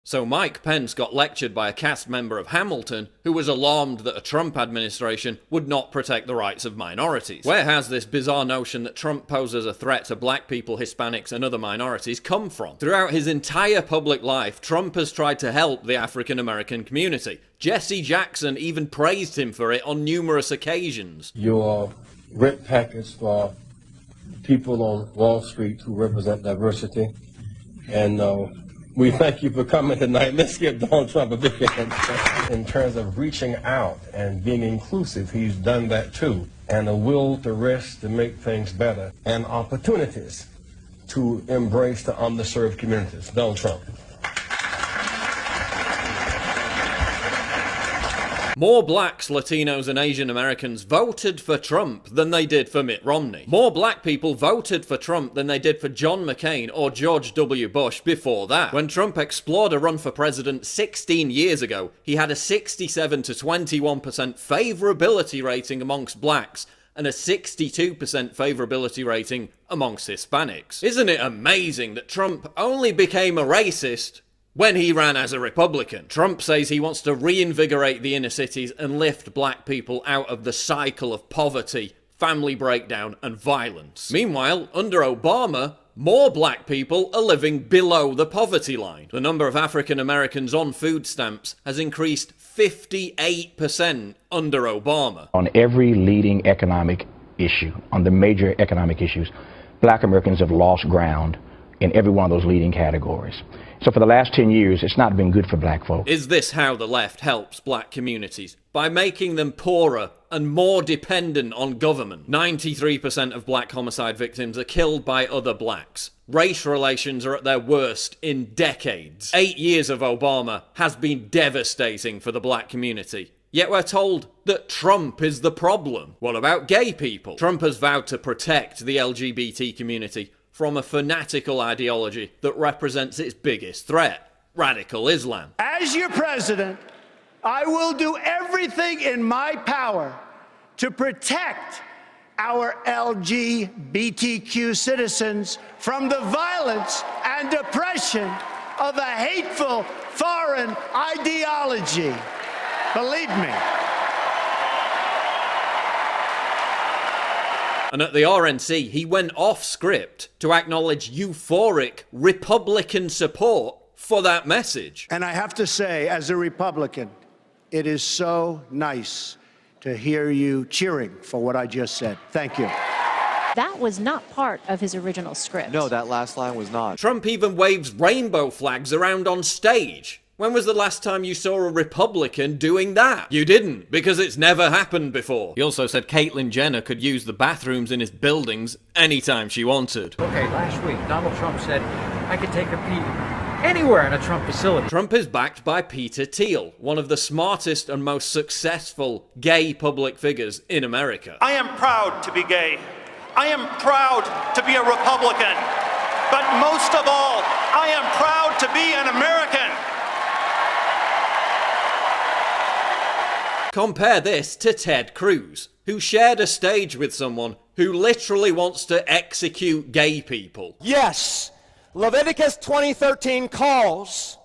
So Mike Pence got lectured by a cast member of Hamilton who was alarmed that a Trump administration would not protect the rights of minorities. Where has this bizarre notion that Trump poses a threat to black people, Hispanics, and other minorities come from? Throughout his entire public life, Trump has tried to help the African American community. Jesse Jackson even praised him for it on numerous occasions. Your rent package for people on Wall Street who represent diversity, and we thank you for coming tonight. Let's give Donald Trump a big hand. In terms of reaching out and being inclusive, he's done that too. And a will to rest to make things better. And opportunities to embrace the underserved communities. Donald Trump. More blacks, Latinos, and Asian Americans voted for Trump than they did for Mitt Romney. More black people voted for Trump than they did for John McCain or George W. Bush before that. When Trump explored a run for president 16 years ago, he had a 67 to 21% favorability rating amongst blacks and a 62% favorability rating amongst Hispanics. Isn't it amazing that Trump only became a racist when he ran as a Republican? Trump says he wants to reinvigorate the inner cities and lift black people out of the cycle of poverty, family breakdown, and violence. Meanwhile, under Obama, more black people are living below the poverty line. The number of African Americans on food stamps has increased 58% under Obama. On every leading economic issue, on the major economic issues, black Americans have lost ground in every one of those leading categories. So for the last 10 years, it's not been good for black folks. Is this how the left helps black communities? By making them poorer and more dependent on government. 93% of black homicide victims are killed by other blacks. Race relations are at their worst in decades. 8 years of Obama has been devastating for the black community. Yet we're told that Trump is the problem. What about gay people? Trump has vowed to protect the LGBT community from a fanatical ideology that represents its biggest threat, radical Islam. As your president, I will do everything in my power to protect our LGBTQ citizens from the violence and oppression of a hateful foreign ideology. Believe me. And at the RNC, he went off script to acknowledge euphoric Republican support for that message. And I have to say, as a Republican, it is so nice to hear you cheering for what I just said. Thank you. That was not part of his original script. No, that last line was not. Trump even waves rainbow flags around on stage. When was the last time you saw a Republican doing that? You didn't, because it's never happened before. He also said Caitlyn Jenner could use the bathrooms in his buildings anytime she wanted. Okay, last week, Donald Trump said I could take a pee anywhere in a Trump facility. Trump is backed by Peter Thiel, one of the smartest and most successful gay public figures in America. I am proud to be gay. I am proud to be a Republican. But most of all, I am proud to be an American. Compare this to Ted Cruz, who shared a stage with someone who literally wants to execute gay people. Yes, Leviticus 20:13 calls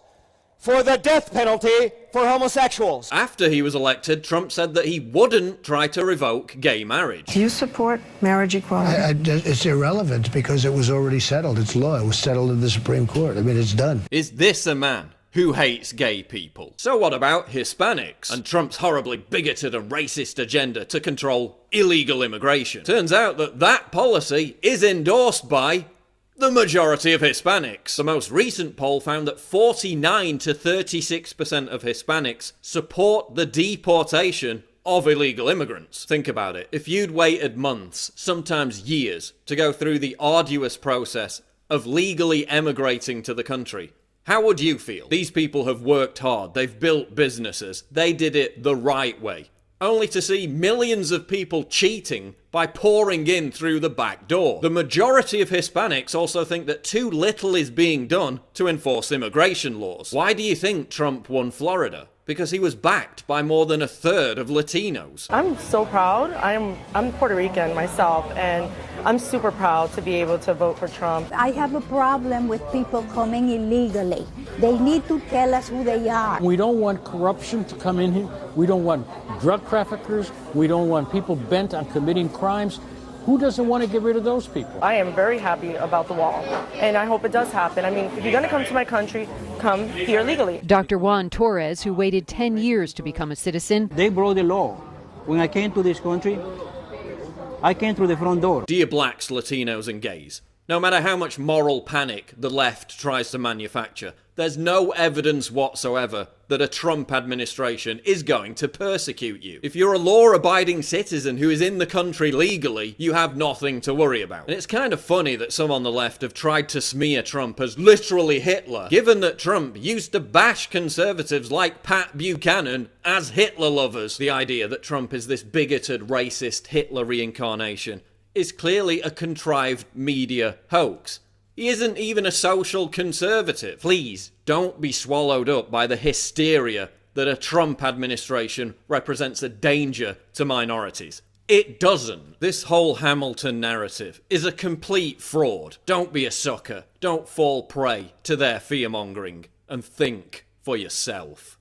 for the death penalty for homosexuals. After he was elected, Trump said that he wouldn't try to revoke gay marriage. Do you support marriage equality? It's irrelevant because it was already settled. It's law. It was settled in the Supreme Court. I mean, it's done. Is this a man who hates gay people? So what about Hispanics and Trump's horribly bigoted and racist agenda to control illegal immigration? Turns out that that policy is endorsed by the majority of Hispanics. The most recent poll found that 49 to 36% of Hispanics support the deportation of illegal immigrants. Think about it. If you'd waited months, sometimes years, to go through the arduous process of legally emigrating to the country, how would you feel? These people have worked hard, they've built businesses, they did it the right way, only to see millions of people cheating by pouring in through the back door. The majority of Hispanics also think that too little is being done to enforce immigration laws. Why do you think Trump won Florida? because he was backed by more than a third of Latinos. I'm so proud. I'm Puerto Rican myself, and I'm super proud to be able to vote for Trump. I have a problem with people coming illegally. They need to tell us who they are. We don't want corruption to come in here. We don't want drug traffickers. We don't want people bent on committing crimes. Who doesn't want to get rid of those people? I am very happy about the wall, and I hope it does happen. I mean, if you're going to come to my country, come here legally. Dr. Juan Torres, who waited 10 years to become a citizen. They broke the law. When I came to this country, I came through the front door. Dear blacks, Latinos and gays, no matter how much moral panic the left tries to manufacture, there's no evidence whatsoever that a Trump administration is going to persecute you. If you're a law-abiding citizen who is in the country legally, you have nothing to worry about. And it's kind of funny that some on the left have tried to smear Trump as literally Hitler, given that Trump used to bash conservatives like Pat Buchanan as Hitler lovers. The idea that Trump is this bigoted, racist Hitler reincarnation is clearly a contrived media hoax. He isn't even a social conservative. Please, don't be swallowed up by the hysteria that a Trump administration represents a danger to minorities. It doesn't. This whole Hamilton narrative is a complete fraud. Don't be a sucker. Don't fall prey to their fear-mongering. And think for yourself.